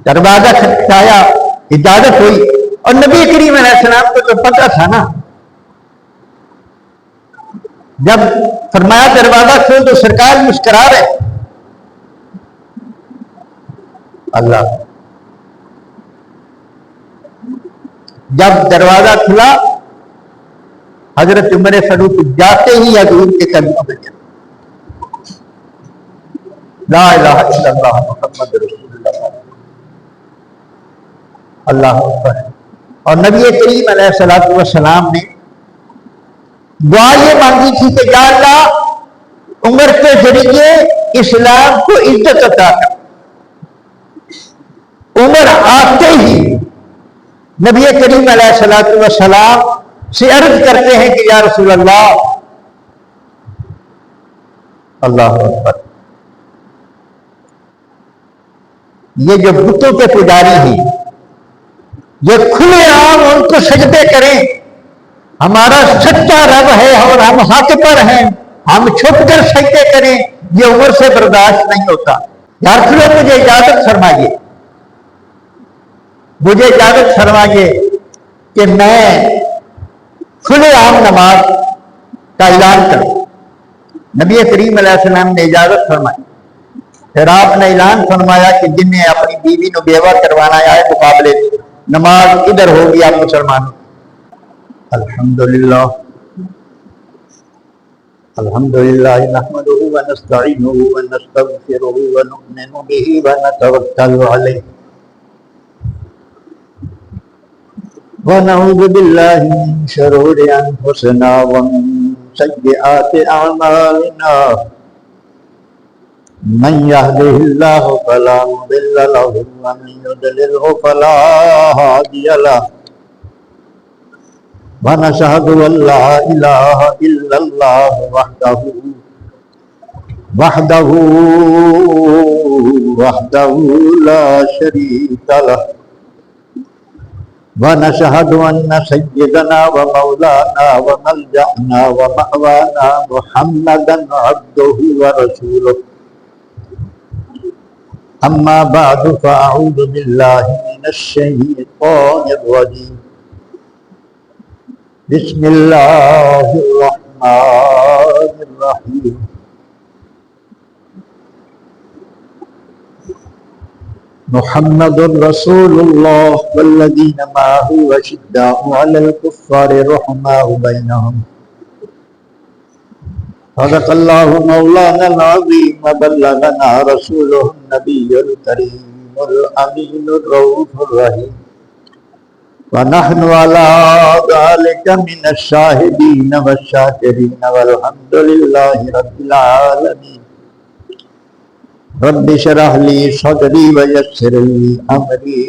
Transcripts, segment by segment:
دروازہ کھٹکھٹایا، اجازت ہوئی، اور نبی کریم علیہ السلام کو تو پتہ تھا نا، جب فرمایا دروازہ کھول تو سرکار مسکرا رہے. اللہ، جب دروازہ کھلا حضرت عمر فاروق جاتے ہی حضور کے قدموں پہ گئے، لا الہ الا اللہ محمد رسول اللہ، اللہ اکبر. اور نبی کریم علیہ الصلوۃ والسلام نے دعا یہ مانگی تھی کہ یا اللہ عمر کے ذریعے اسلام کو عزت عطا کر. عمر آتے ہی نبی کریم علیہ الصلوۃ والسلام سے عرض کرتے ہیں کہ یا رسول اللہ، اللہ اکبر، یہ جو بتوں کے پجاری ہیں یہ کھلے عام ان کو سجدے کریں، ہمارا سچا رب ہے اور ہم حق پر ہیں، ہم چھپ کر سجدے کریں، یہ عمر سے برداشت نہیں ہوتا. یا رسول اللہ مجھے اجازت فرمائیے، مجھے اجازت فرمائیے کہ میں کھلے عام نماز کا اعلان کروں. نبی کریم علیہ السلام نے اجازت فرمائی. پھر آپ نے اعلان فرمایا کہ جن نے اپنی بیوی کو بیوہ کروانا ہے مقابلے نماز ادھر ہوگی آپ مسلمانوں. الحمدللہ الحمدللہ نحمده ونستعینه ونستغفره ونؤمن به ونتوکل علیہ ونعوذ باللہ من شرور انفسنا ومن سیئات اعمالنا من يهده الله فلا مضل له ومن يضلله فلا هادي له ونشهد أن لا إله إلا الله وحده لا شريك له ونشهد أن سيدنا ومولانا وملجأنا ومأوانا محمدا عبده ورسوله. أما بعد فأعوذ بالله من الشيطان الرجيم. بسم الله الرحمن الرحيم. محمد رسول الله والذين معه أشداء على الكفار رحماء بينهم. صدق الله مولانا العظيم وبلغنا رسوله النبي الكريم الأمين الرؤوف الرحيم ونحن على ذلك من الشاهدين والشاكرين والحمد لله رب العالمين. رب اشرح لي صدري ويسر لي أمري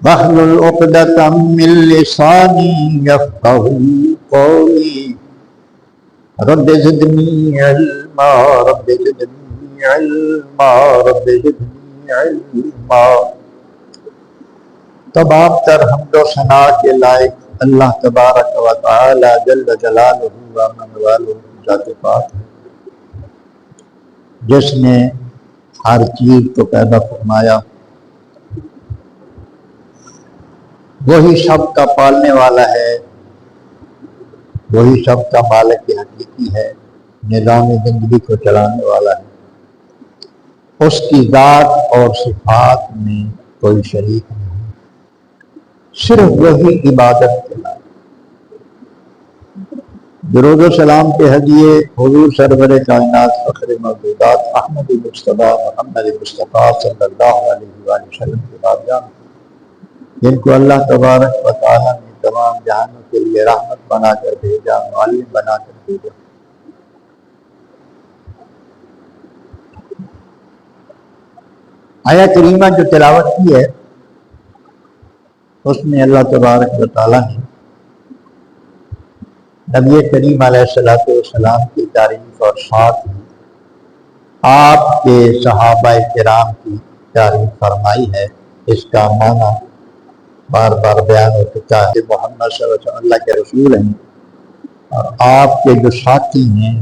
واحلل عقدة من لساني يفقهوا قولي. رب زدني علما رب زدني علما رب زدني علما. تمام تر حمد و ثنا کے لائق اللہ تبارک و تعالی جل جلالہ و من والہ ذات پاک ہے، جس نے ہر چیز کو پیدا فرمایا، وہی سب کا پالنے والا ہے، وہی سب کا مالک حقیقی ہے، نظام زندگی کو چلانے والا ہے. اس کی ذات اور صفات میں کوئی شریک نہیں، صرف وہی عبادت کے لائق. درود و سلام کے ہدیے حضور سرور کائنات فخر موجودات احمد مصطفیٰ محمد مصطفیٰ صلی اللہ علیہ وآلہ وسلم کے بابجان، جن کو اللہ تبارک و تعالیٰ نے تمام جہانوں کے لیے رحمت بنا کر بھیجا، معلم بنا کر بھیجا. آیا کریمہ جو تلاوت کی ہے اس میں اللہ تبارک و تعالیٰ نے نبی کریم علیہ السلام کی تعریف اور ساتھ ہی آپ کے صحابہ کرام کی تعریف فرمائی ہے. اس کا معنی بار بار بیان ہو چکا ہے. محمد صلی اللہ علیہ وسلم اللہ کے رسول ہیں اور آپ کے جو ساتھی ہیں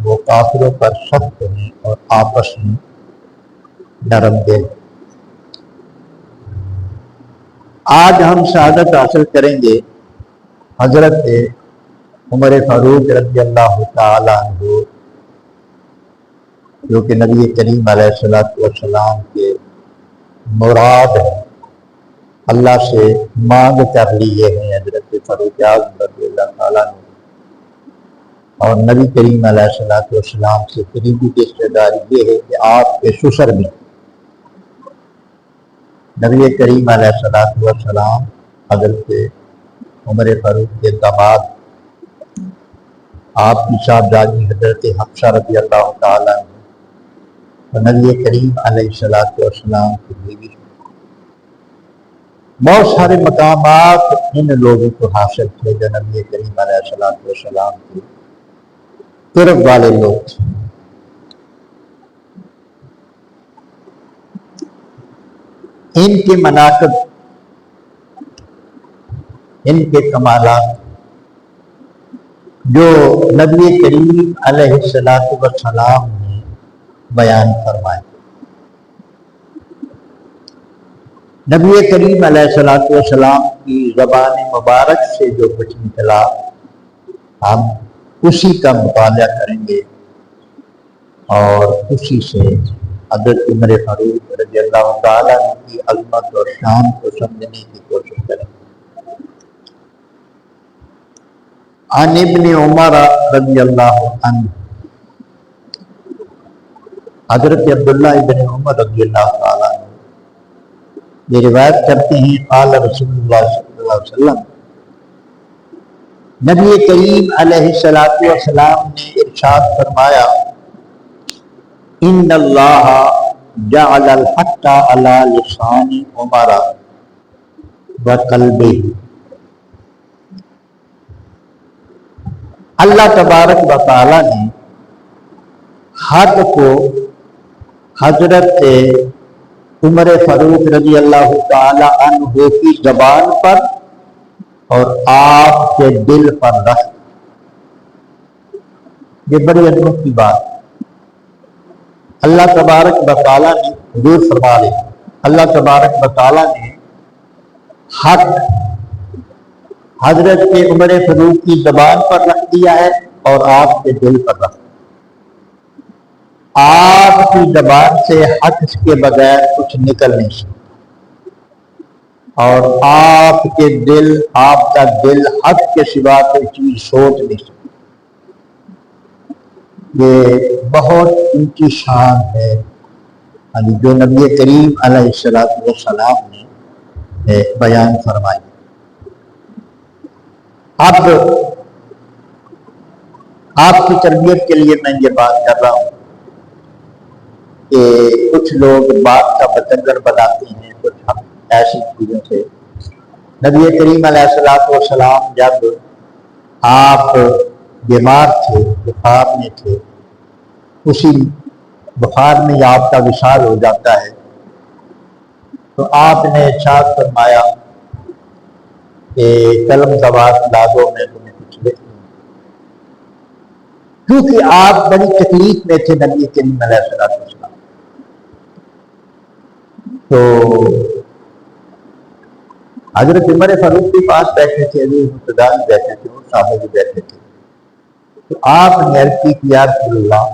وہ کافروں پر سخت ہیں اور آپس میں نرم دل. آج ہم شہادت حاصل کریں گے حضرت عمر فاروق رضی اللہ تعالیٰ عنہ، جو کہ نبی کریم علیہ السلام کے مراد ہے، اللہ سے مانگ کر لیے ہیں حضرت فاروق اعظم رضی اللہ تعالیٰ عنہ، اور نبی کریم علیہ السلام سے قریبی رشتہ داری یہ ہے کہ آپ کے سسر میں نبی کریم علیہ السلام حضرت عمر فاروق کے داماد آپ کی صاحبزادی حضرت حفصہ رضی اللہ تعالیٰ عنہ نبی کریم علیہ السلام کی بیوی، بہت سارے مقامات ان لوگوں کو حاصل تھے جو نبی کریم علیہ السلام کے قرب والے لوگ تھے۔ ان کے مناقب، ان کے کمالات جو نبی کریم علیہ السلام نے بیان فرمائے۔ نبی کریم علیہ السلام کی زبان مبارک سے جو کچھ نکلا ہم اسی کا مطالعہ کریں گے اور اسی سے حضرت عمر فاروق رضی اللہ تعالیٰ کی عظمت اور شان کو سمجھنے کی کوشش کریں گے۔ عن ابن عمر رضی اللہ عنہ، حضرت عبداللہ ابن عمر رضی اللہ تعالیٰ عنہ یہ روایت کرتے ہیں، قال رسول اللہ صلی اللہ علیہ وسلم، نبی کریم علیہ السلام نے ارشاد فرمایا، ان اللہ جعل الحق علی لسان عمر وقلبہ، اللہ تبارک و تعالی نے حق کو حضرت عمر فاروق رضی اللہ تعالی عنہ کی زبان پر اور آپ کے دل پر رکھ۔ یہ بڑی عظمت کی بات، اللہ تبارک و تعالی نے حضور فرما رہے، اللہ تبارک و تعالی نے حق حضرت عمر فاروق کی زبان پر رکھ دیا ہے اور آپ کے دل پر رکھ دیا۔ آپ کی زبان سے حق کے بغیر کچھ نکل نہیں سکتا، اور آپ کے دل، آپ کا دل حق کے سوا کوئی چیز سوچ نہیں سکتا۔ یہ بہت اونچی شان ہے جو نبی کریم علیہ السلام نے بیان فرمائی۔ اب آپ کی تربیت کے لیے میں یہ بات کر رہا ہوں کہ کچھ لوگ بات کا بتنگڑ بناتے ہیں کچھ ہم ایسی چیزوں سے۔ نبی کریم علیہ السلام جب آپ بیمار تھے، بخار میں تھے، اسی بخار میں آپ کا وصال ہو جاتا ہے تو آپ نے ارشاد فرمایا کہ قلم سوار لا دو، میں تمہیں کچھ لکھ دوں، کیونکہ آپ بڑی تکلیف میں تھے نبی کریم علیہ السلام۔ تو حضرت عمر فاروق کے پاس بیٹھے تھے، علی مرتضیٰ بھی بیٹھے تھے، اور صحابہ بھی بیٹھے تھے، تو آپ نے عرض کی کہ یا رسول اللہ،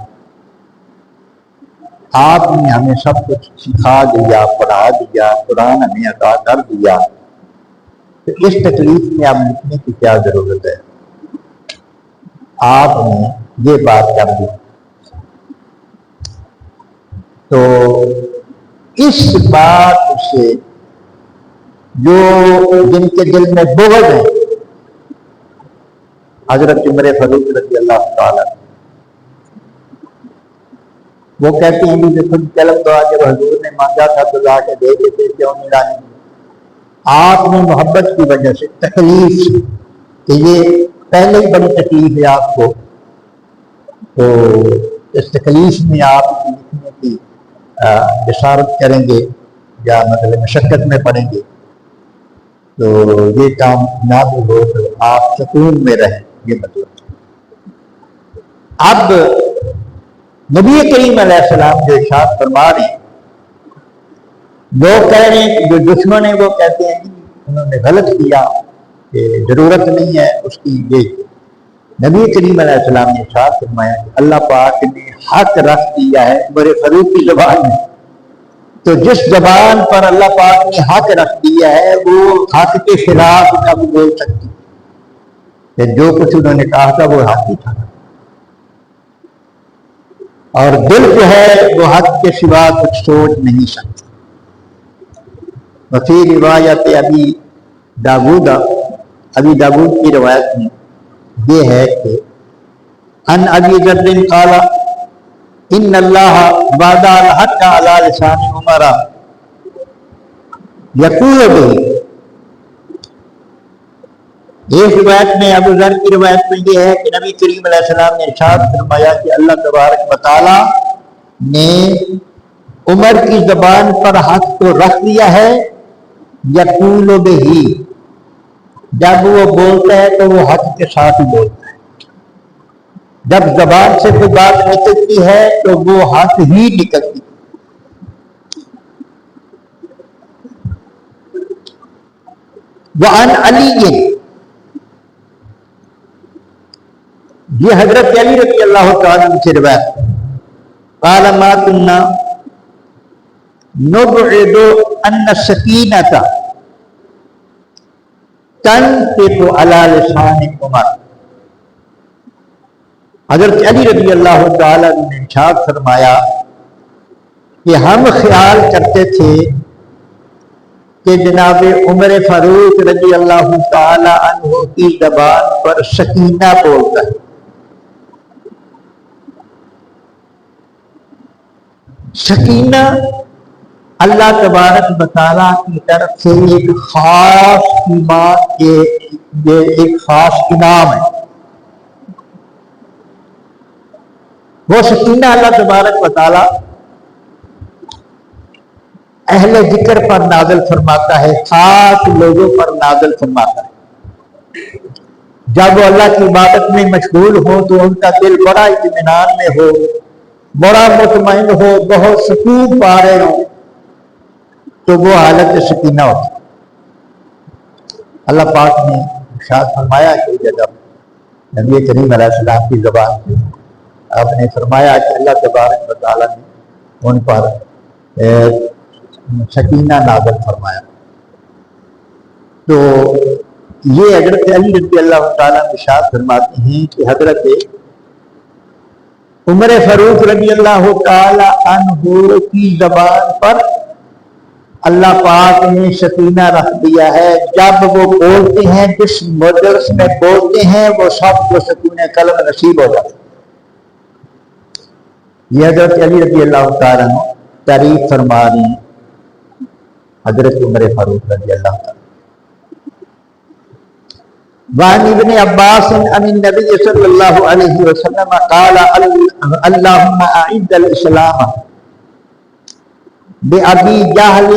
آپ نے ہمیں سب کچھ سکھا دیا، پڑھا دیا، قرآن ہمیں عطا کر دیا، تو اس تکلیف میں اب لکھنے کی کیا ضرورت ہے؟ آپ نے یہ بات کر دی۔ تو اس بات سے جو جن کے دل میں بغض ہے حضرت عمر فاروق رضی اللہ تعالیٰ، وہ کہتے ہیں کہ خود قلم دعا جب حضور نے مانگا تھا تو لا کے دے دیتے، کیوں نہیں لانے؟ آپ نے محبت کی وجہ سے تکلیف سے کہ یہ پہلے ہی بڑی تکلیف ہے آپ کو، تو اس تکلیف میں آپ لکھنے کی بشارت کریں گے یا مطلب مشقت میں پڑیں گے تو یہ کام نہ بھی ہو تو آپ سکون میں رہیں، یہ مطلب۔ اب نبی کریم علیہ السلام جو ارشاد فرما رہے ہیں، لوگ کہہ رہے ہیں کہ جو دشمن ہیں وہ کہتے ہیں انہوں نے غلط کیا کہ ضرورت نہیں ہے اس کی، یہ نبی کریم علیہ السلام نے ارشاد فرمایا کہ اللہ پاک نے حق رکھ دیا ہے عمر فاروق کی زبان میں، تو جس زبان پر اللہ پاک نے حق رکھ دیا ہے وہ حق کے خلاف نہ بول سکتی، کہ جو کچھ انہوں نے کہا تھا وہ حق ہی تھا، اور دل جو ہے وہ حق کے سوا کچھ سوچ نہیں سکتی۔ وفی روایت ابی داود کی روایت میں یہ ہے کہ ان ابی ذر قال ان اللہ وعد الحق علی لسان عمر یقول به، ایک روایت میں ابو ذر کی روایت میں یہ ہے کہ نبی کریم علیہ السلام نے ارشاد فرمایا کہ اللہ تبارک و تعالی نے عمر کی زبان پر حق کو رکھ دیا ہے، یقول به، جب وہ بولتا ہے تو وہ حق کے ساتھ ہی بولتا ہے، جب زبان سے کوئی بات نکلتی ہے تو وہ حق ہی نکلتی۔ وعن علی، یہ حضرت علی رضی اللہ تعالیٰ عنہ سے روایت، قال ما كنا نبعد ان السکینۃ تنطق على لسان عمر، حضرت علی رضی اللہ تعالیٰ عنہ نے ارشاد فرمایا کہ ہم خیال کرتے تھے کہ جناب عمر فاروق رضی اللہ تعالیٰ عنہ کی زبان پر سکینہ بولتا ہے۔ سکینہ اللہ تبارک و تعالیٰ کی طرف سے ایک خاص ایمان، یہ ایک خاص انعام ہے۔ وہ سکینہ اللہ تبارک و تعالیٰ اہل ذکر پر نازل فرماتا ہے، خاص لوگوں پر نازل فرماتا ہے۔ جب وہ اللہ کی عبادت میں مشغول ہو تو ان کا دل بڑا اطمینان میں ہو، بڑا مطمئن ہو، بہت سکون پا رہے ہو، تو وہ حالت سکینہ ہوتی۔ اللہ پاک نے ارشاد فرمایا کہ جب نبی کریم علیہ السلام کی زبان سے آپ نے فرمایا کہ اللہ تبارک و تعالیٰ نے ان پر سکینہ نازل فرمایا، تو یہ حضرت علی رضی اللہ تعالیٰ ارشاد فرماتے ہیں کہ حضرت عمر فاروق رضی اللہ تعالی عنہ کی زبان پر اللہ پاک نے سکینہ رکھ دیا ہے، جب وہ بولتے ہیں، جس مجلس میں بولتے ہیں وہ سب کو سکون قلب نصیب ہو جاتا ہے۔ یہ حضرت علی رضی اللہ تعالی عنہ تعریف فرما رہی ہیں حضرت عمر فاروق رضی اللہ تعالی۔ وعن ابن عباس عن النبي صلی اللہ علیہ وسلم قال اللهم اعز الاسلام بأبی جہل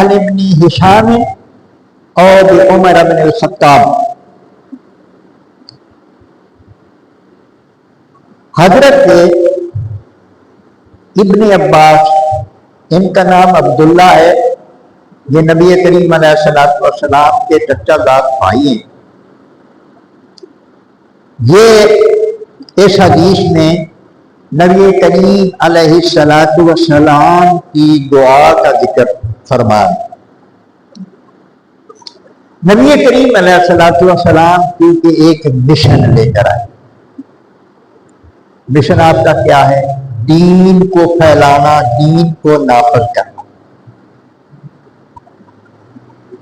بن ہشام اور بعمر بن الخطاب۔ حضرت ابن عباس، ان کا نام عبداللہ ہے، یہ نبی کریم علیہ السلام کے چچا زاد بھائی ہیں۔ یہ اس حدیث میں نبی کریم علیہ السلام کی دعا کا ذکر فرما ہے۔ نبی کریم علیہ السلام کی ایک مشن لے کر آئے۔ مشن آپ کا کیا ہے؟ دین کو پھیلانا، دین کو نافذ کرنا،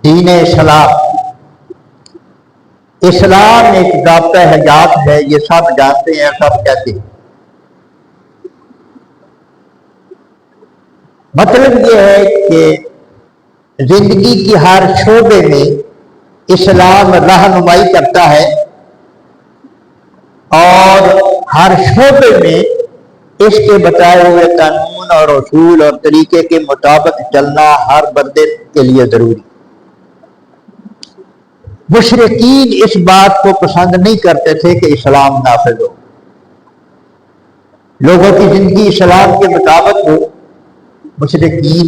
دین اسلام۔ اسلام ایک ضابطہ حیات ہے، یہ سب جانتے ہیں، سب کہتے ہیں۔ مطلب یہ ہے کہ زندگی کی ہر شعبے میں اسلام رہنمائی کرتا ہے، اور ہر شعبے میں اس کے بتائے ہوئے قانون اور اصول اور طریقے کے مطابق چلنا ہر بندے کے لیے ضروری۔ مشرکین اس بات کو پسند نہیں کرتے تھے کہ اسلام نافذ ہو، لوگوں کی زندگی اسلام کے مطابق ہو۔ مشرکین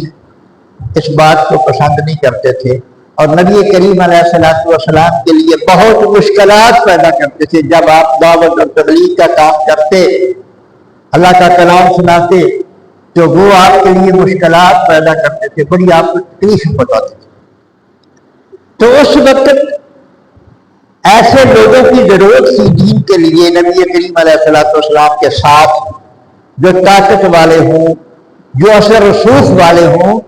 اس بات کو پسند نہیں کرتے تھے، اور نبی کریم علیہ الصلوۃ والسلام کے لیے بہت مشکلات پیدا کرتے تھے۔ جب آپ دعوت اور تبلیغ کا کام کرتے، اللہ کا کلام سناتے، تو وہ آپ کے لیے مشکلات پیدا کرتے تھے، بڑی آپ کو تکلیف بتاتے تھے۔ تو اس وقت ایسے لوگوں کی ضرورت تھی دین کے لیے، نبی کریم علیہ الصلوۃ والسلام کے ساتھ جو طاقت والے ہوں، جو اثر رسوخ والے ہوں،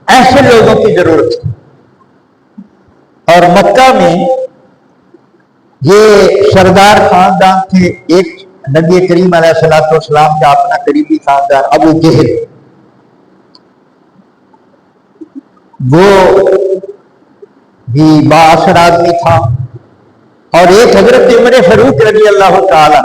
ایسے لوگوں کی ضرورت تھی۔ اور مکہ میں یہ سردار خاندان تھے، ایک نبی کریم علیہ الصلوۃ والسلام کا اپنا قریبی خاندان ابو جہل، وہ بھی بااثر آدمی تھا، اور ایک حضرت عمر فاروق رضی اللہ تعالی۔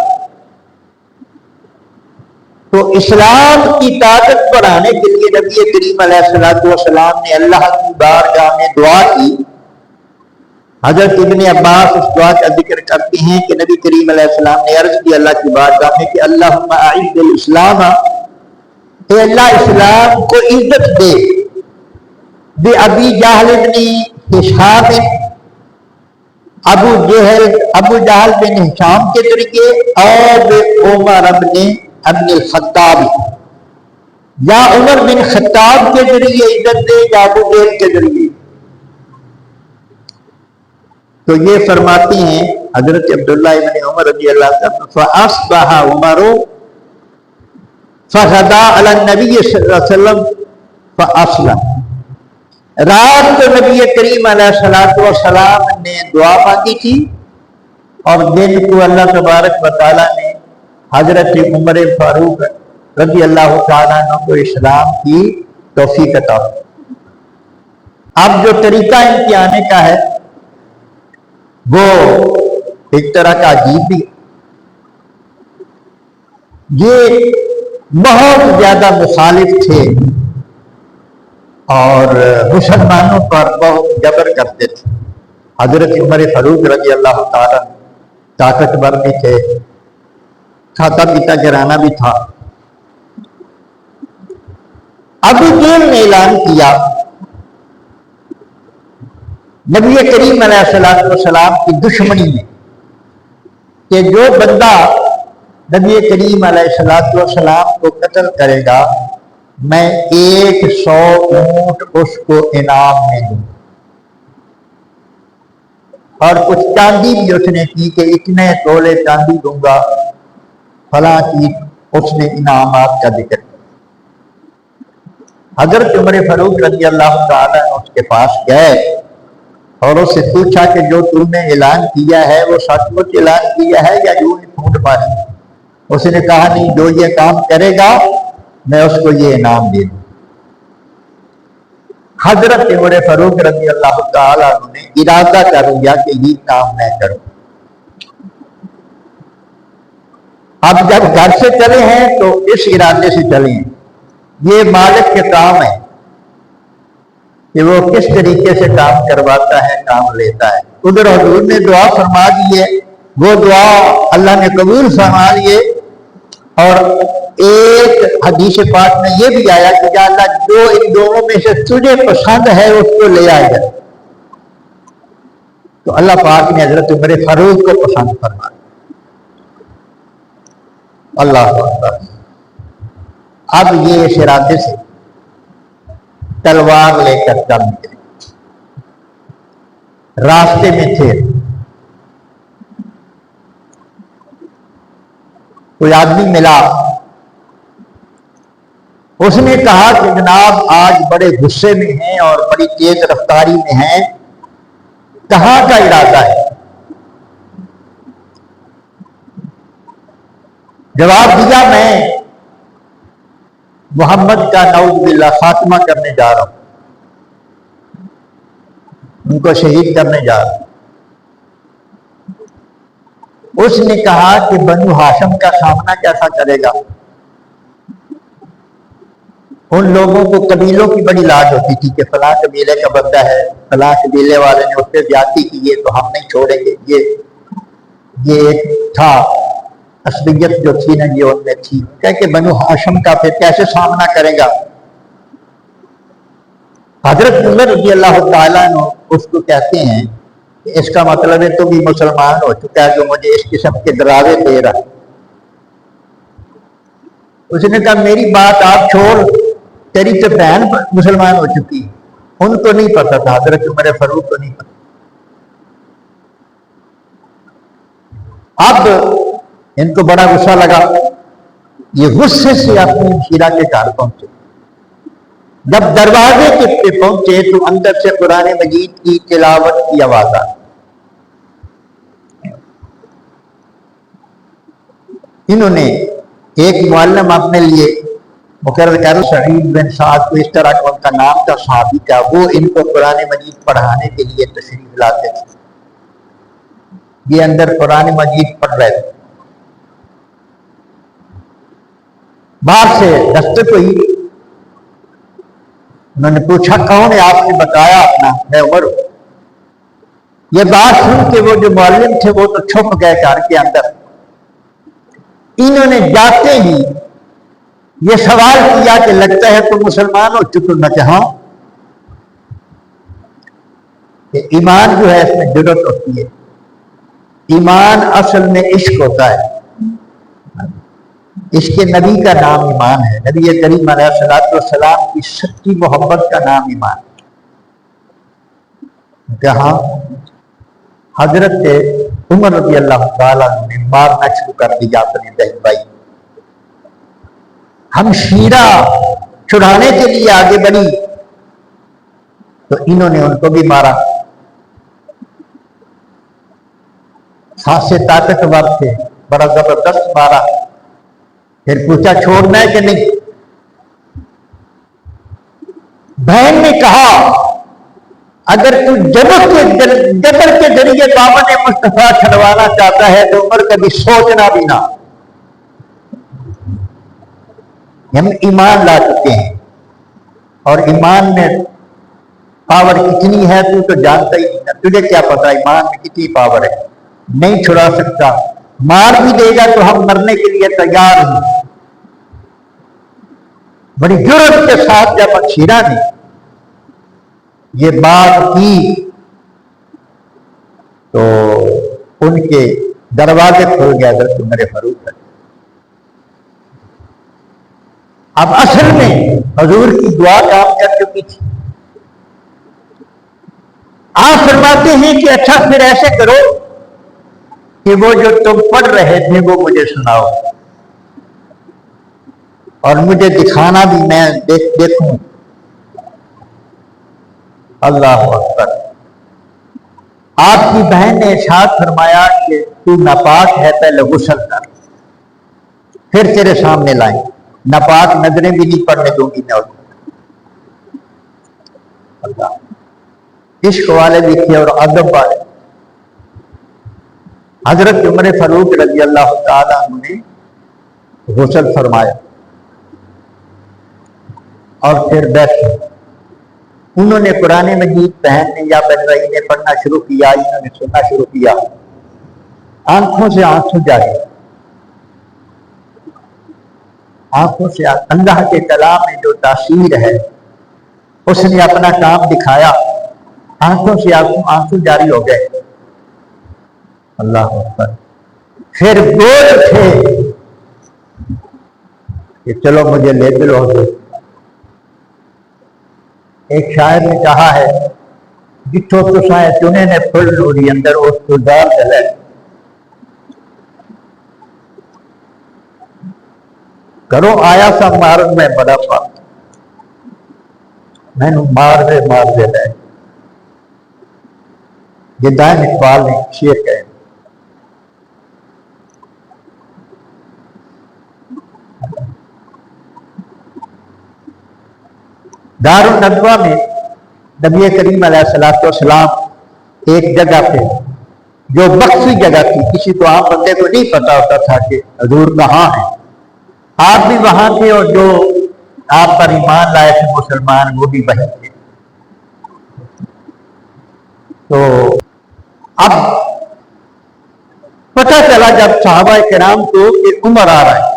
تو اسلام کی طاقت بڑھانے کے لیے نبی کریم علیہ الصلوۃ والسلام نے اللہ کی بارگاہ میں دعا کی۔ حضرت ابن عباس اس دعا کا ذکر کرتے ہیں کہ نبی کریم علیہ السلام نے عرض کی اللہ کی بارگاہ میں کہ اللہم اعز الاسلام، اے اللہ اسلام کو عزت دے، بے ابی جہل بن ہشام، ابو جہل بن ہشام کے ذریعے، اور بے عمر ابن الخطاب، یا عمر بن خطاب کے ذریعے عزت دے، یا ابو جہل کے ذریعے۔ تو یہ فرماتے ہیں حضرت عبداللہ ابن عمر رضی اللہ عنہ، فَأَصْبَحَ عُمَرُ فَغَدَا عَلَى النَّبِيِّ صلی اللہ علیہ وسلم فَأَصْلَحَ۔ رات کو نبی کریم علیہ الصلوۃ والسلام نے دعا مانگی تھی، اور دن کو اللہ تبارک و تعالیٰ نے حضرت عمر فاروق رضی اللہ تعالیٰ عنہ کو اسلام کی توفیق عطا۔ اب جو طریقہ ان کے آنے کا ہے وہ ایک طرح کا عجیب بھی، یہ بہت زیادہ مخالف تھے اور مسلمانوں پر بہت جبر کرتے تھے۔ حضرت عمر فاروق رضی اللہ تعالیٰ طاقتور بھی تھے، کھاتا پیتا گھرانہ بھی تھا۔ ابو جہل نے اعلان کیا نبی کریم علیہ الصلوۃ والسلام کی دشمنی میں کہ جو بندہ نبی کریم علیہ الصلوۃ والسلام کو قتل کرے گا، میں 100 اونٹ اس کو انعام میں دوں، اور کچھ چاندی بھی اس نے کی کہ اتنے تولے چاندی دوں گا، فلاں چیز اس نے انعامات کا ذکر کیا۔ حضرت عمر فاروق رضی اللہ تعالیٰ اس کے پاس گئے اور اس سے پوچھا کہ جو تم نے اعلان کیا ہے وہ سچ مچ اعلان کیا ہے یا یوں جھوٹ ماری؟ اس نے کہا نہیں، جو یہ کام کرے گا میں اس کو یہ انعام دے دوں۔ حضرت عمر فاروق رضی اللہ تعالیٰ نے ارادہ کر لیا کہ یہ کام میں کروں۔ اب جب گھر سے چلے ہیں تو اس ارادے سے چلیں، یہ مالک کے کام ہے کہ وہ کس طریقے سے کام کرواتا ہے، کام لیتا ہے۔ ادھر حضور نے دعا فرما دی ہے، وہ دعا اللہ نے قبول فرما لیے، اور ایک حدیث پاک میں یہ بھی آیا کہ یا اللہ جو ان دونوں میں سے تجھے پسند ہے اس کو لے آئے گا۔ تو اللہ پاک نے حضرت عمر فاروق کو پسند فرما دیا۔ اللہ اکبر۔ اب یہ اس ارادے سے تلوار لے کر چل نکلے، راستے میں تھے، کوئی آدمی ملا، اس نے کہا کہ جناب آج بڑے غصے میں ہیں اور بڑی تیز رفتاری میں ہیں، کہاں کا ارادہ ہے؟ جواب دیا میں محمد کا نعوذ باللہ خاتمہ کرنے جا رہا ہوں، ان کو شہید کرنے جا رہا ہوں۔ اس نے کہا کہ بنو ہاشم کا سامنا کیسا کرے گا؟ ان لوگوں کو قبیلوں کی بڑی لاج ہوتی تھی کہ فلاں قبیلے کا بندہ ہے، فلاں قبیلے والے نے اس سے زیادتی کی ہے تو ہم نہیں چھوڑیں گے۔ یہ تھا عصبیت جو تھی نا، یہ ان میں تھی کہ بنو ہاشم کا پھر کیسے سامنا کرے گا؟ حضرت عمر رضی اللہ تعالیٰ عنہ اس کو کہتے ہیں کہ اس کا مطلب ہے تو بھی مسلمان ہو چکا ہے جو مجھے اس قسم کے ڈراوے دے رہا ہے۔ اس نے کہا میری بات آپ چھوڑ، تیری تو بہن مسلمان ہو چکی، ان کو نہیں پتا تھا، حضرت عمر فاروق کو نہیں پتا۔ اب ان کو بڑا غصہ لگا، یہ غصے سے اپنی ہمشیرہ کے گھر پہنچے۔ جب دروازے کے پہ پہنچے تو اندر سے قرآن مجید کی تلاوت کی آواز آئی۔ انہوں نے ایک معلم اپنے لیے مقرر کر، سعید بن سعد کو اس طرح ان کا نام تھا، صحابی تھا، وہ ان کو قرآن مجید پڑھانے کے لیے تشریف لاتے تھے۔ یہ اندر قرآن مجید پڑھ رہے تھے، باہر سے دستک ہوئی، انہوں نے پوچھا کون ہے؟ آپ نے بتایا اپنا، میں عمر ہوں۔ یہ بات سن کے وہ جو معلم تھے وہ تو چھپ گئے گھر کے اندر۔ انہوں نے جاتے ہی یہ سوال کیا کہ لگتا ہے تم مسلمان ہو چکے؟ نہ کہ ہاں۔ کہ ایمان جو ہے اس میں جرأت ہوتی ہے، ایمان اصل میں عشق ہوتا ہے، عشق نبی کا نام ایمان ہے، نبی کریم علیہ الصلوۃ والسلام کی سچی محبت کا نام ایمان ہے۔ کہ ہاں، حضرت عمر رضی اللہ تعالیٰ نے مارنا شروع کر دیا اپنے بہن بھائی، ہمشیرہ چھڑانے کے لیے آگے بڑھی تو انہوں نے ان کو بھی مارا، خاصے طاقتور تھے، بڑا زبردست مارا۔ پھر پوچھا چھوڑنا ہے کہ نہیں؟ بہن نے کہا اگر تو جبر کے ذریعے دامن مصطفیٰ چھڑوانا چاہتا ہے تو عمر کبھی سوچنا بھی نہ۔ ہم ایمان لا چکے ہیں، اور ایمان میں پاور کتنی ہے تو جانتا ہی نہیں، تجھے کیا پتا ایمان میں کتنی پاور ہے؟ نہیں چھڑا سکتا، مار بھی دے گا تو ہم مرنے کے لیے تیار ہیں۔ بڑی جرأت کے ساتھ جب ہمشیرہ نے یہ بات کی تو ان کے دروازے کھل گیا حضرت عمر فاروق کا۔ اب اصل میں حضور کی دعا کام کر چکی تھی۔ آپ فرماتے ہیں کہ اچھا پھر ایسے کرو کہ وہ جو تم پڑھ رہے تھے وہ مجھے سناؤ، اور مجھے دکھانا بھی، میں دیکھوں۔ اللہ اکبر۔ آپ کی بہن نے ارشاد فرمایا کہ تو ناپاک ہے، پہلے غسل کر، پھر تیرے سامنے لائیں، ناپاک نظریں بھی نہیں پڑنے دوں گی میں۔ اللہ، عشق والے بھی تھے اور ادب والے۔ حضرت عمر فاروق رضی اللہ تعالیٰ عنہ نے غسل فرمایا اور پھر بیٹھے۔ انہوں نے قرآن مجید بہن نے یا بن رہی نے پڑھنا شروع کیا، انہوں نے سننا شروع کیا، آنکھوں سے آنسو جاری، آنکھوں سے اللہ کے کلام میں جو تاثیر ہے اس نے اپنا کام دکھایا، آنکھوں سے آنسو جاری ہو گئے۔ اللہ اکبر۔ پھر بول تھے کہ چلو مجھے لے چلو حضور۔ ایک شاعر نے کہا ہے جتھوں تسائے چنے نے پھل نوری اندر اس کو دار دلے، کرو آیا سا مارن میں بڑا پا، میں نو مار دے لے۔ یہ دائم اقبال نے شعر کہے۔ دار الندوہ میں نبی کریم علیہ الصلوۃ والسلام ایک جگہ پہ جو مخفی جگہ تھی، کسی تو عام بندے کو نہیں پتا ہوتا تھا کہ حضور کہاں ہیں، آپ بھی وہاں تھے اور جو آپ پر ایمان لائے تھے مسلمان وہ بھی وہیں تھے۔ تو اب پتہ چلا جب صحابہ کرام کو کہ عمر آ رہا ہے،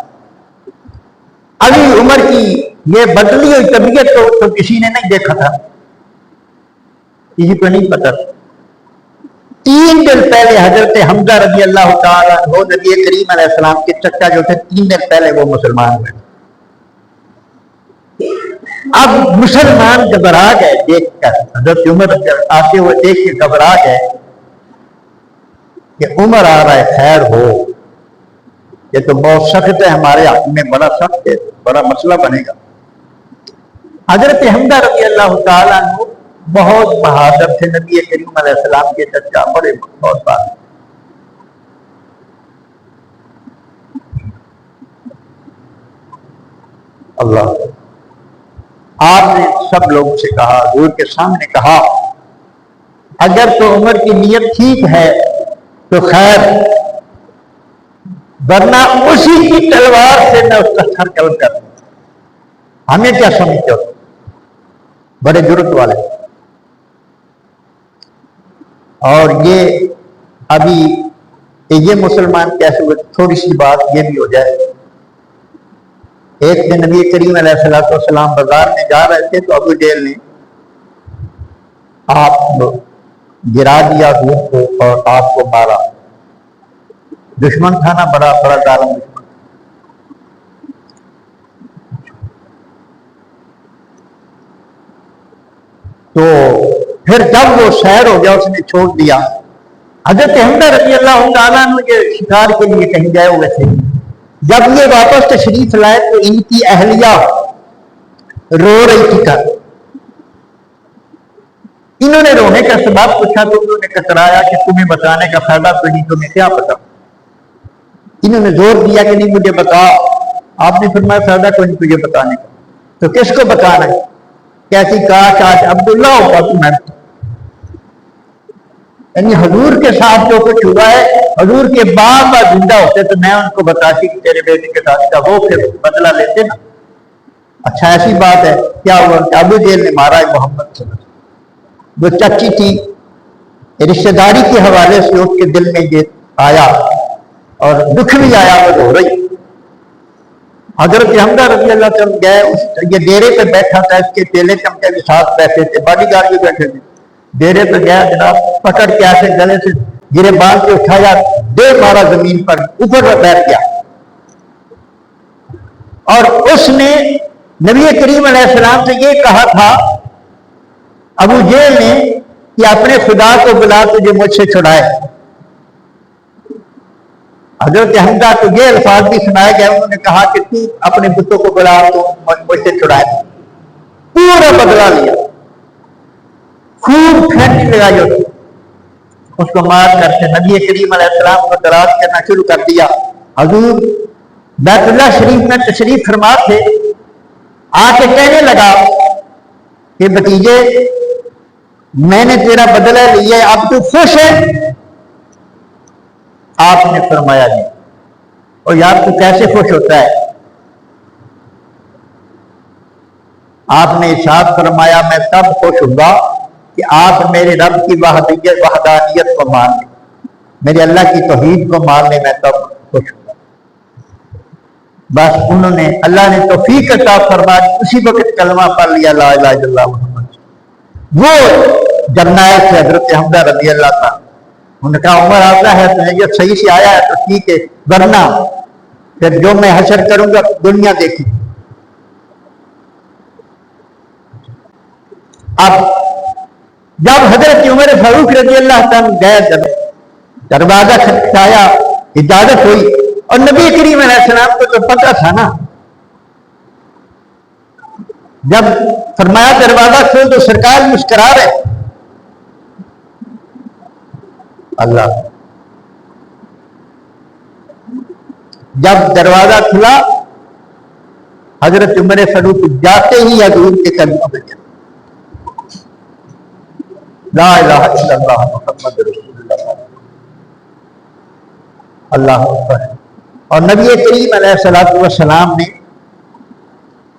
ابھی عمر کی یہ بدلی ہوئی طبیعت تو کسی نے نہیں دیکھا تھا، کسی کو نہیں پتا. 3 دن پہلے حضرت حمزہ رضی اللہ تعالیٰ عنہ نبی کریم علیہ السلام کے چچا جو تھے 3 دن پہلے وہ مسلمان ہوئے. اب مسلمان گھبرا گئے دیکھ کر، حضرت عمر آتے ہوئے دیکھ کے گھبرا گئے کہ عمر آ رہا ہے، خیر ہو، یہ تو بہت سخت ہے، ہمارے حق میں بڑا سخت ہے، بڑا مسئلہ بنے گا. حضرت حمزہ رضی اللہ تعالیٰ عنہ بہت بہادر تھے، نبی کریم علیہ السلام کے چچا، بڑے بہت بہادر. اللہ، آپ نے سب لوگوں سے کہا، حضور کے سامنے کہا، اگر تو عمر کی نیت ٹھیک ہے تو خیر، ورنہ اسی کی تلوار سے میں اس کا سر قلم کر دوں. ہمیں کیا سمجھتے ہو؟ بڑے جرت والے. اور یہ ابھی یہ مسلمان کیسے ہوئے؟ تھوڑی سی بات یہ بھی ہو جائے. ایک دن نبی کریم علیہ السلام بازار میں جا رہے تھے تو ابو جہل نے آپ گرا دیا حضور کو اور آپ کو مارا. دشمن تھا نا، بڑا بڑا ظالم دشمن. تو پھر جب وہ شہر ہو گیا اس نے چھوڑ دیا. حضرت حمزہ رضی اللہ تعالیٰ عنہ یہ شکار کے لیے کہیں گئے ہوئے تھے. جب یہ واپس تشریف لائے تو ان کی اہلیہ رو رہی تھی. انہوں نے رونے کا سبب پوچھا تو انہوں نے کترایا کہ تمہیں بتانے کا فائدہ تو نہیں، تمہیں کیا پتا. انہوں نے زور دیا کہ نہیں مجھے بتا. آپ نے فرمایا فائدہ کوئی نہیں تجھے بتانے کا. تو کس کو بتانا ہے؟ کیسی کاش آج عبداللہ ہوگا تمہیں. یعنی حضور کے ساتھ جو کچھ ہوا ہے، حضور کے بعد زندہ ہوتے تو میں ان کو بتاتی کہ تیرے بیٹے کے ساتھ کا، وہ پھر بدلہ لیتے نا. اچھا ایسی بات ہے. کیا ہوا کہ ابو جہل نے مارا ہے محمد صلی اللہ علیہ وسلم. جو چچی تھی رشتہ داری کے حوالے سے اس کے دل میں یہ آیا اور دکھ بھی آیا، وہ رو رہی. حضرت حمزہ رضی اللہ تعالیٰ گئے، یہ ڈیرے پہ بیٹھا تھا، اس کے چیلے چمچے کے ساتھ بیٹھے تھے، باڈی گارڈ بھی بیٹھے تھے. ڈیرے پہ گیا جناب، پکڑ کے ایسے گلے سے گرے باندھ کے اٹھایا، دے مارا زمین پر، اوپر پر بیٹھ گیا. اور اس نے نبی کریم علیہ السلام سے یہ کہا تھا ابو جہل نے کہ اپنے خدا کو بلا تجھے مجھ سے چھڑائے. حضرت حمزہ کو یہ الفاظ بھی سنائے گئے. انہوں نے کہا کہ تو اپنے بتوں کو بلا تو مجھ سے چھڑائے. پورا بدلہ لیا، خوب پھینٹی لگائی ہوتی، اس کو مار کر کے نبی کریم علیہ السلام کو تلاش کرنا شروع کر دیا. حضور بیت اللہ شریف میں تشریف فرما تھے، آ کے کہنے لگا کہ بھتیجے میں نے تیرا بدلہ لیا، اب تو خوش ہے؟ آپ نے فرمایا نہیں. اور یار تو کیسے خوش ہوتا ہے؟ آپ نے ارشاد فرمایا میں تب خوش ہوں گا کہ آپ میرے رب کی وحدانیت کو مان لیں، میرے اللہ کی توحید کو مان لیں، میں تب خوش ہوں گا. بس انہوں نے، اللہ نے توفیق عطا فرما دی، اسی وقت کلمہ پڑھ لیا لا الہ الا اللہ محمد. وہ جرنیل سے حضرت حمزہ رضی اللہ تعالیٰ، انہوں نے کہا عمر آتا ہے تو یہ صحیح سے آیا ہے تو ٹھیک ہے، ورنہ پھر جو میں حشر کروں گا دنیا دیکھی. اب جب حضرت عمر فاروق رضی اللہ تعالیٰ گئے، دروازہ کھٹکھٹایا، اجازت ہوئی، اور نبی کریم علیہ السلام کو تو پتہ تھا نا. جب فرمایا دروازہ کھول تو سرکار مسکرا رہے. اللہ، جب دروازہ کھلا حضرت عمر فاروق جاتے ہی حضور کے قدموں پہ گئے، لا الہ الا اللہ محمد رسول اللہ. اللہ اکبر. اور نبی کریم علیہ السلام نے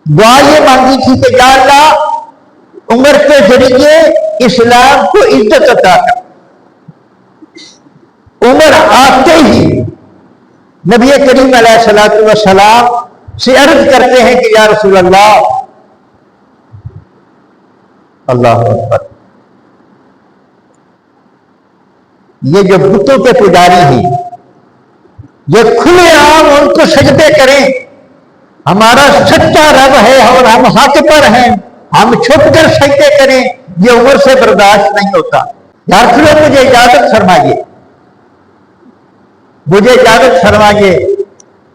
دعا یہ مانگی تھی کہ یا اللہ عمر کے ذریعے اسلام کو عزت عطا کر. عمر آتے ہی نبی کریم علیہ السلام سے عرض کرتے ہیں کہ یا رسول اللہ. اللہ اکبر. یہ جو بتوں کے پجاری ہیں یہ کھلے عام ان کو سجدے کریں، ہمارا سچا رب ہے اور ہم حق پر ہیں، ہم چھپ کر سجدے کریں، یہ عمر سے برداشت نہیں ہوتا۔ یارو مجھے اجازت فرمائیے، مجھے اجازت فرمائیے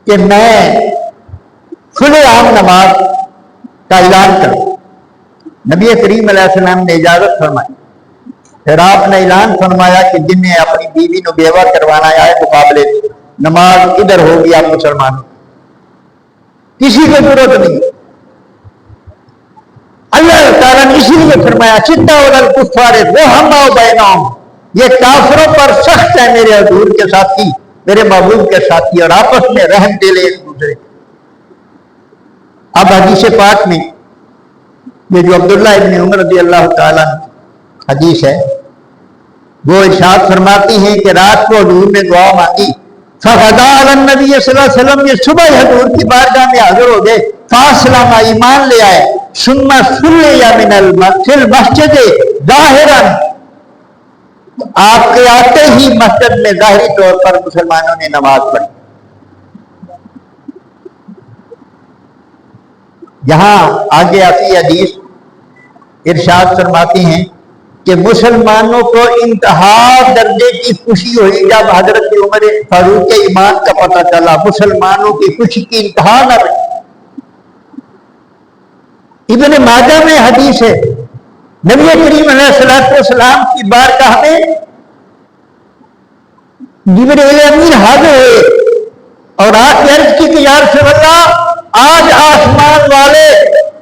کہ میں کھلے عام نماز کا اعلان کروں۔ نبی کریم علیہ السلام نے اجازت فرمائی، پھر آپ نے اعلان فرمایا کہ جن نے اپنی بیوی کو بیوہ کروانا ہے مقابلے نماز ادھر ہوگی آپ مسلمانوں، کسی کو ضرورت نہیں۔ اللہ تعالیٰ نے اسی لیے فرمایا چتا الکفار رحماء بینہم، یہ کافروں پر سخت ہے میرے حضور کے ساتھی، میرے محبوب کے ساتھی، اور آپس میں رحم دے لے ایک دوسرے۔ اب حدیث پاک میں یہ جو عبداللہ ابن عمر رضی اللہ تعالیٰ حدیث ہے، وہ ارشاد فرماتی ہیں کہ رات کو حضور نے دعا مانگی، فغدا علی النبی صلی اللہ علیہ وسلم، یہ صبح حضور کی بارگاہ میں حاضر ہو گئے، فاسلم، ایمان لے آئے، ثم صلی من المسجد ظاہرا، آپ کے آتے ہی مسجد میں ظاہری طور پر مسلمانوں نے نماز پڑھی۔ یہاں آگے آتی حدیث ارشاد فرماتی ہیں کہ مسلمانوں کو انتہا درجے کی خوشی ہوئی جب حضرت عمر فاروق کے ایمان کا پتہ چلا، مسلمانوں کی خوشی کی انتہا نہ رہی۔ ابن ماجہ میں حدیث ہے، نبی کریم علیہ السلام کی بارگاہ میں جبرائیل امین حاضر ہوئے اور آج عرض کی کہ یا رسول اللہ، آج آسمان والے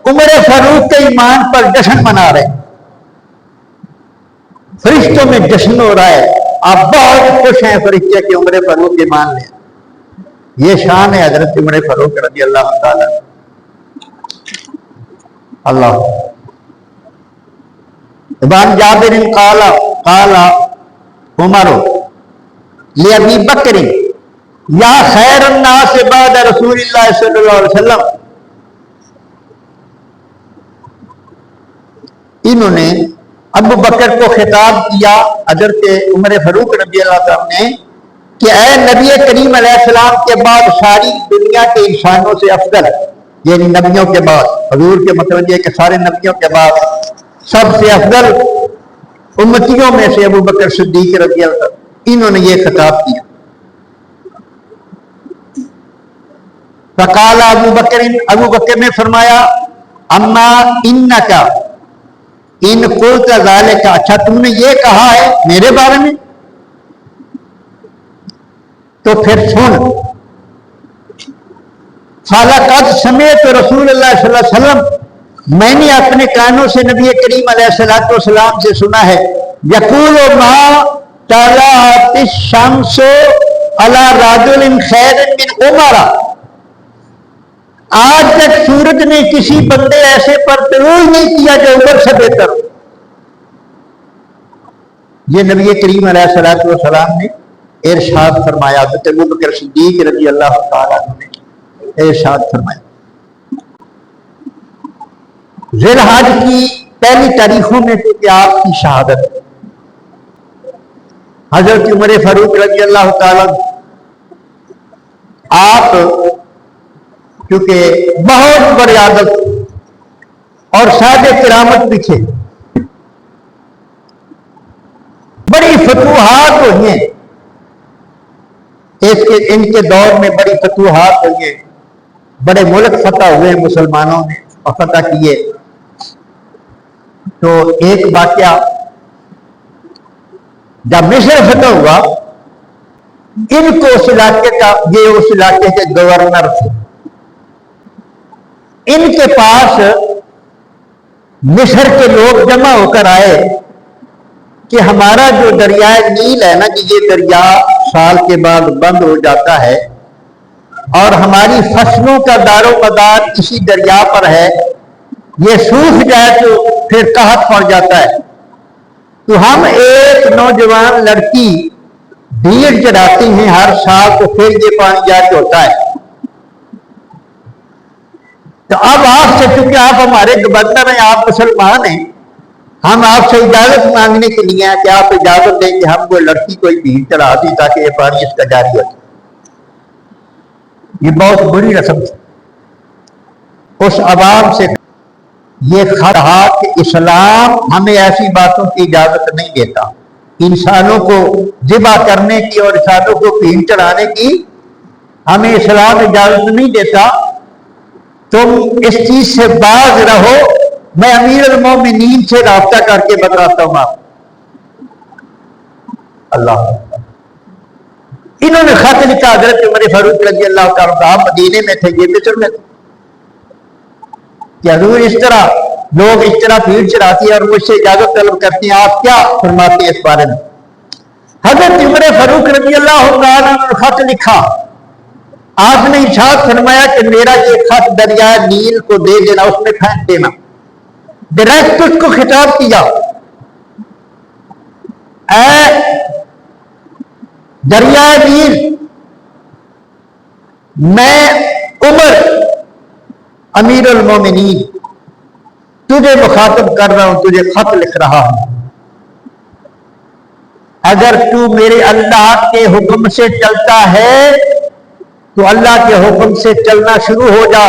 عمر فاروق کے ایمان پر جشن منا رہے، فرشتوں میں جشن ہو رہا ہے، آپ بہت خوش ہیں فرشتے کہ عمر فاروق ایمان لے۔ یہ شان ہے حضرت عمر فاروق رضی اللہ تعالیٰ۔ اللہ ابن جابر قال قال عمر لأبی بکر یا خیر الناس بعد رسول اللہ صلی اللہ علیہ وسلم، انہوں نے ابو بکر کو خطاب کیا حضرت عمر فاروق رضی اللہ عنہ نے کہ اے نبی کریم علیہ السلام کے بعد ساری دنیا کے انسانوں سے افضل، یعنی نبیوں کے بعد، حضور کے مطلب یہ کہ سارے نبیوں کے بعد سب سے افضل امتیوں میں سے ابو بکر صدیق رضی اللہ عنہ، انہوں نے یہ خطاب کیا۔ فقال ابو بکر نے فرمایا اما انکا ان قلت ذالک، اچھا تم نے یہ کہا ہے میرے بارے میں، تو پھر سن، فلقد سمعت رسول اللہ صلی اللہ علیہ وسلم، میں نے اپنے کانوں سے نبی کریم علیہ السلام سے سنا ہے، یقول ما طلعت الشمس علی رجل خیر من عمر، آج تک سورج نے کسی بندے ایسے پر طلوع نہیں کیا جو عمر سے بہتر۔ یہ نبی کریم علیہ السلام نے ارشاد فرمایا، حضرت ابو بکر صدیق رضی اللہ تعالیٰ نے ارشاد فرمایا۔ ذی الحج کی پہلی تاریخوں میں کہ آپ کی شہادت، حضرت عمر فاروق رضی اللہ تعالیٰ آپ کیونکہ بہت بڑی عادت اور صاحب کرامت پیچھے بڑی فتوحات ہوئی ہیں، ان کے دور میں بڑی فتوحات ہوئی ہیں، بڑے ملک فتح ہوئے مسلمانوں نے اور فتح کیے۔ تو ایک واقعہ جب مصر فتح ہوا، ان کو اس علاقے کا، یہ اس علاقے کے گورنر تھے، ان کے پاس مصر کے لوگ جمع ہو کر آئے کہ ہمارا جو دریائے نیل ہے نا، کہ یہ دریا سال کے بعد بند ہو جاتا ہے اور ہماری فصلوں کا دار و مدار اسی دریا پر ہے، یہ سوکھ جائے تو پھر قحط پڑ جاتا ہے، تو ہم ایک نوجوان لڑکی بھیڑ چڑھاتے ہیں ہر سال، تو پھر یہ پانی جا کے ہوتا ہے۔ تو اب آپ سے، چونکہ آپ ہمارے گورنر ہیں، آپ مسلمان ہیں، ہم آپ سے اجازت مانگنے کے لیے ہیں کہ آپ اجازت دیں کہ ہم وہ لڑکی کوئی بھیڑ چڑھا دی تاکہ یہ پانی اس کا جاری ہو جائے۔ یہ بہت بری رسم تھی اس عوام سے۔ یہ کہا کہ اسلام ہمیں ایسی باتوں کی اجازت نہیں دیتا، انسانوں کو ذبح کرنے کی اور انسانوں کو بھیڑ چڑھانے کی ہمیں اسلام اجازت نہیں دیتا، تم اس چیز سے باز رہو، میں امیر المومنین سے رابطہ کر کے بتاتا ہوں آپ۔ اللہ، انہوں نے خط لکھا حضرت عمر فاروق رضی اللہ تعالیٰ عنہ، آپ مدینے میں تھے، یہ مصر میں تھے، کہ حضور اس طرح لوگ اس طرح بھیڑ چڑھاتی ہے اور مجھ سے اجازت طلب کرتی ہیں، آپ کیا فرماتے ہیں اس بارے میں؟ حضرت عمر فاروق رضی اللہ تعالیٰ عنہ نے خط لکھا، آپ نے ارشاد فرمایا کہ میرا یہ خط دریائے نیل کو دے دینا، اس میں پھینک دینا۔ ڈائریکٹ اس کو خطاب کیا، اے دریائے نیل، میں عمر امیر المومنین تجھے مخاطب کر رہا ہوں، تجھے خط لکھ رہا ہوں، اگر تو میرے اللہ کے حکم سے چلتا ہے تو اللہ کے حکم سے چلنا شروع ہو جا،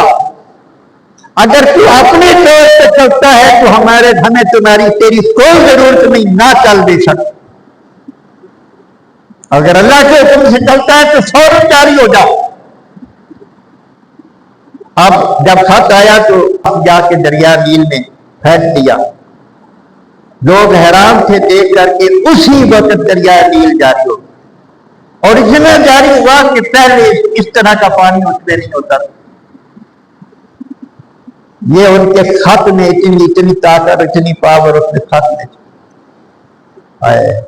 اگر تو اپنے طور پہ چلتا ہے تو ہمیں تیری کوئی ضرورت نہیں، نہ چل بے شک، اگر اللہ کے حکم سے چلتا ہے تو فوراً جاری ہو جا۔ اب جب خط آیا تو اب جا کے دریا نیل میں پھینک دیا، لوگ حیران تھے دیکھ کر کے، اسی وقت دریا نیل جاری ہو اور اتنا جاری ہوا کہ پہلے اس طرح کا پانی اس میں نہیں ہوتا۔ یہ ان کے خط میں اتنی طاقت، اتنی پاور اس کے خط میں آئے۔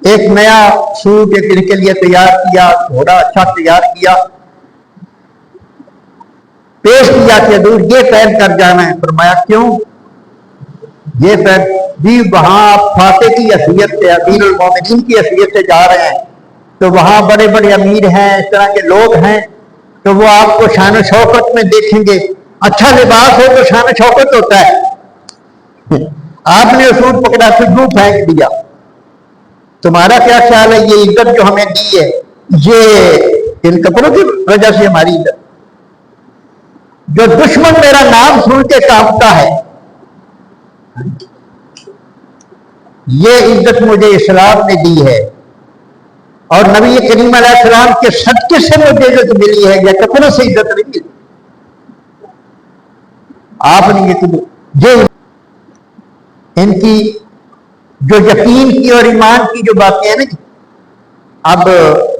ایک نیا سوٹ ایک ان کے لیے تیار کیا، گھوڑا اچھا تیار کیا، پیش کیا کہ حضور یہ پہن کر جانا ہے۔ فرمایا کیوں؟ یہ پہن بھی وہاں آپ فاتح کی حیثیت سے، امیر المومنین کی حیثیت سے جا رہے ہیں، تو وہاں بڑے بڑے امیر ہیں، اس طرح کے لوگ ہیں، تو وہ آپ کو شان و شوکت میں دیکھیں گے، اچھا لباس ہو تو شان و شوکت ہوتا ہے۔ آپ نے سوٹ پکڑا، سجو پھینک دیا۔ تمہارا کیا خیال ہے یہ عزت جو ہمیں دی ہے، یہ ان کپڑوں کی وجہ سے ہماری عزت؟ جو دشمن میرا نام سن کے کانپتا ہے، یہ عزت مجھے اسلام نے دی ہے، اور نبی کریم علیہ السلام کے صدقے سے مجھے عزت ملی ہے، یا کپڑوں سے عزت نہیں ملی۔ آپ نے یہ ان کی جو یقین کی اور ایمان کی جو باتیں ہیں نا، اب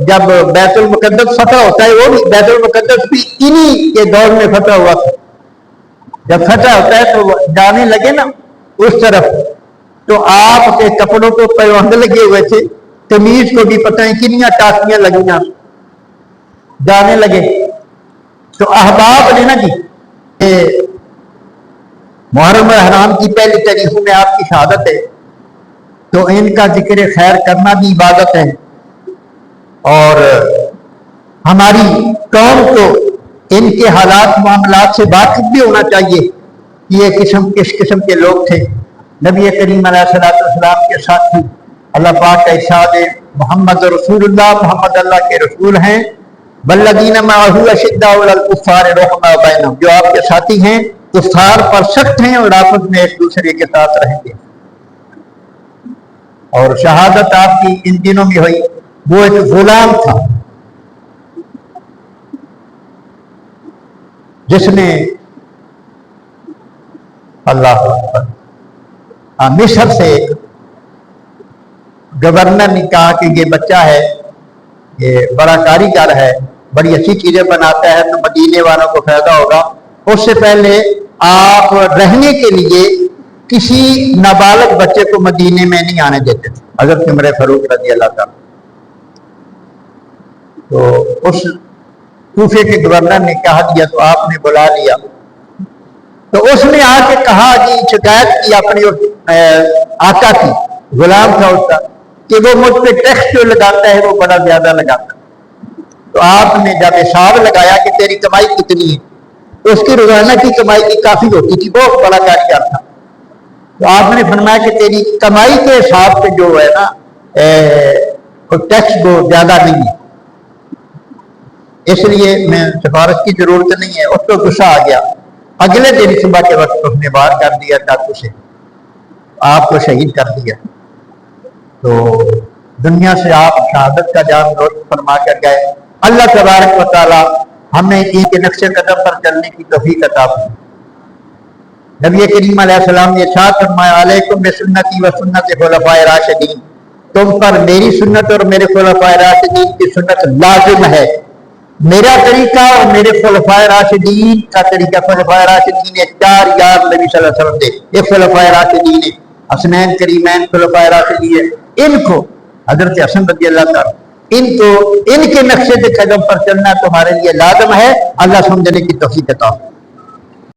جب بیت المقدس فتح ہوتا ہے، وہ بھی بیت المقدس بھی انہی کے دور میں فتح ہوا تھا، جب فتح ہوتا ہے تو جانے لگے نا اس طرف، تو آپ کے کپڑوں کو پیوند لگے ہوئے تھے، تمیز کو بھی پتہ ہے کنیاں ٹاکیاں لگیاں، جانے لگے تو احباب نے نا جی، محرم الحرام کی پہلی تاریخوں میں آپ کی شہادت ہے، تو ان کا ذکر خیر کرنا بھی عبادت ہے، اور ہماری قوم کو ان کے حالات معاملات سے واقف بھی ہونا چاہیے کہ یہ کس قسم کے لوگ تھے۔ نبی کریم علیہ السلام کے ساتھی، اللہ پاک کا ارشاد ہے، محمد رسول اللہ، محمد اللہ کے رسول ہیں، والذین معہ اشداء علی الکفار رحماء بینہم، جو آپ کے ساتھی ہیں کفار پر سخت ہیں اور آپس میں ایک دوسرے کے ساتھ رہیں گے۔ اور شہادت آپ کی ان دنوں میں ہوئی، وہ ایک غلام تھا جس نے اللہ مصر سے ایک گورنر نے کہا کہ یہ بچہ ہے، یہ بڑا کاریگر ہے، بڑی اچھی چیزیں بناتا ہے، تو مدینے والوں کو فائدہ ہوگا۔ اس سے پہلے آپ رہنے کے لیے کسی نابالغ بچے کو مدینے میں نہیں آنے دیتے تھے، حضرت عمر فاروق رضی اللہ تعالیٰ۔ تو اس کوفے کے گورنر نے کہا دیا، تو آپ نے بلا لیا، تو اس نے آ کے کہا جی، شکایت کی اپنے آقا کی، غلام تھا اس کا، کہ وہ مجھ پہ ٹیکس جو لگاتا ہے وہ بڑا زیادہ لگاتا ہے۔ تو آپ نے جب حساب لگایا کہ تیری کمائی کتنی ہے، اس کی روزانہ کی کمائی کی کافی ہوتی تھی، بہت بڑا کاروبار تھا. تو آپ نے فرمایا کہ تیری کمائی کے حساب سے جو ہے نا ٹیکس وہ زیادہ نہیں ہے، اس لیے میں سفارش کی ضرورت نہیں ہے. اس کو غصہ آ گیا. اگلے دن صبح کے وقت اس نے وار کر دیا چاقو سے، آپ کو شہید کر دیا. تو دنیا سے آپ شہادت کا جام روشن فرما کر گئے. اللہ تبارک و تعالی ہمیں ان کے نقش قدم پر چلنے کی توفیق عطا فرمائے. نبی کریم علیہ السلام نے ارشاد فرمایا علیکم بسنتی و سنت خلفائے راشدین، تم پر میری سنت اور میرے خلفائے راشدین کی سنت لازم ہے. میرا طریقہ اور میرے خلفائے راشدین کا طریقہ، خلفائے راشدین نے 4 یار نبی صلی اللہ علیہ وسلم دے. ایک خلفائے راشدین حسنین کریمین خلفائے راشدین، ان کو حضرت حسن رضی اللہ تعالیٰ ان کے نقشے کے قدم پر چلنا تمہارے لیے لازم ہے. اللہ سمجھنے کی توفیق عطا.